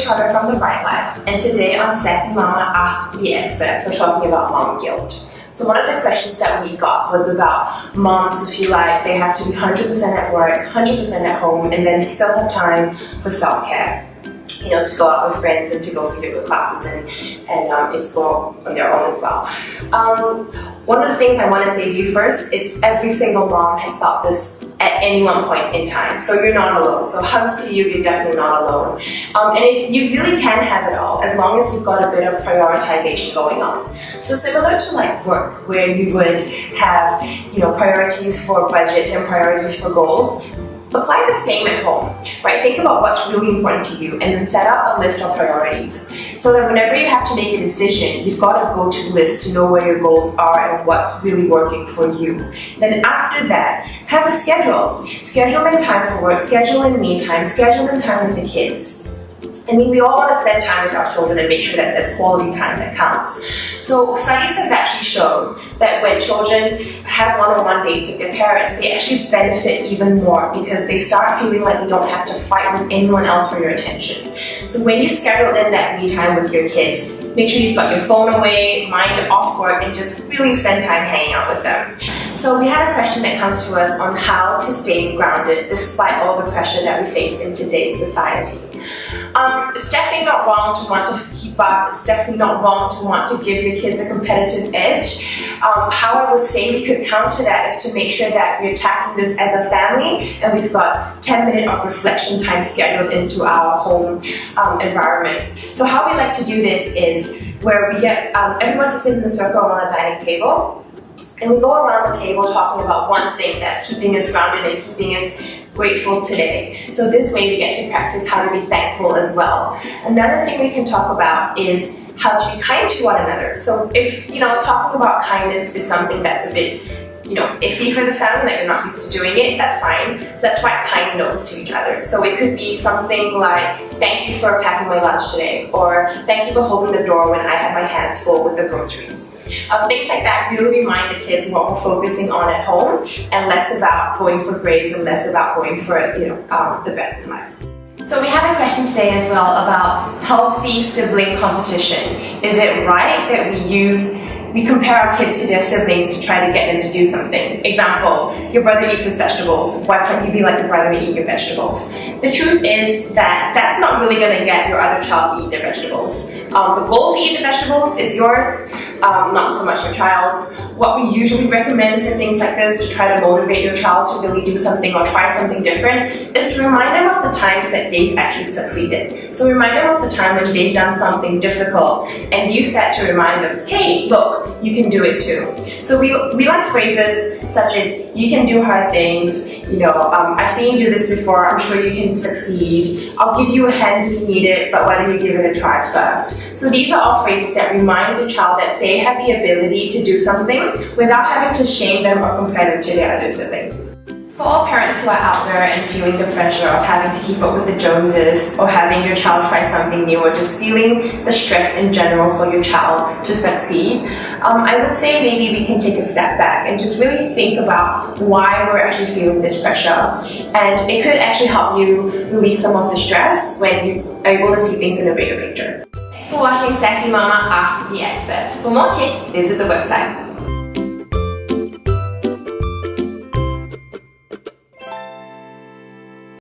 Victoria from the Bright Life, and today on Sassy Mama Ask the Experts, we're talking about mom guilt. So one of the questions that we got was about moms who feel like they have to be 100% at work, 100% at home, and then still have time for self-care. You know, to go out with friends and to go for yoga classes and explore on their own as well. One of the things I want to say to you first is every single mom has felt this at any one point in time, so you're not alone. So hugs to you, you're definitely not alone. And if you really can have it all, as long as you've got a bit of prioritization going on. So similar to like work, where you would have, you know, priorities for budgets and priorities for goals, apply the same at home, right? Think about what's really important to you and then set out a list of priorities so that whenever you have to make a decision, you've got a go-to list to know where your goals are and what's really working for you. Then after that, have a schedule. Schedule in time for work, schedule in me time, schedule in time with the kids. I mean, we all want to spend time with our children and make sure that there's quality time that counts. So studies have actually shown that when children have one-on-one dates with their parents, they actually benefit even more because they start feeling like they don't have to fight with anyone else for your attention. So when you schedule in that me time with your kids, make sure you've got your phone away, mind off work, and just really spend time hanging out with them. So we have a question that comes to us on how to stay grounded despite all the pressure that we face in today's society. It's definitely not wrong to want to keep up. It's definitely not wrong to want to give your kids a competitive edge. How I would say we could counter that is to make sure that we're tackling this as a family and we've got 10 minutes of reflection time scheduled into our home environment. So how we like to do this is where we get everyone to sit in a circle around a dining table, and we go around the table talking about one thing that's keeping us grounded and keeping us grateful today. So this way we get to practice how to be thankful as well. Another thing we can talk about is how to be kind to one another. So if, you know, talking about kindness is something that's a bit, you know, iffy for the family, that you're not used to doing it, that's fine. Let's write kind notes to each other. So it could be something like, thank you for packing my lunch today, or thank you for holding the door when I had my hands full with the groceries. Things like that really remind the kids what we're focusing on at home and less about going for grades and less about going for, you know, the best in life. So we have a question today as well about healthy sibling competition. Is it right that we compare our kids to their siblings to try to get them to do something? Example, your brother eats his vegetables. Why can't you be like your brother and eat your vegetables? The truth is that that's not really going to get your other child to eat their vegetables. The goal to eat the vegetables is yours, not so much your child's. What we usually recommend for things like this to try to motivate your child to really do something or try something different is to remind them of the times that they've actually succeeded. So remind them of the time when they've done something difficult and use that to remind them, hey, look, you can do it too. So we like phrases such as, you can do hard things, you know, I've seen you do this before, I'm sure you can succeed, I'll give you a hand if you need it, but why don't you give it a try first? So these are all phrases that remind your child that they have the ability to do something without having to shame them or compare them to their other sibling. For all parents who are out there and feeling the pressure of having to keep up with the Joneses or having your child try something new or just feeling the stress in general for your child to succeed, I would say maybe we can take a step back and just really think about why we're actually feeling this pressure. And it could actually help you relieve some of the stress when you're able to see things in a bigger picture. Thanks for watching Sassy Mama Ask the Experts. For more tips, visit the website.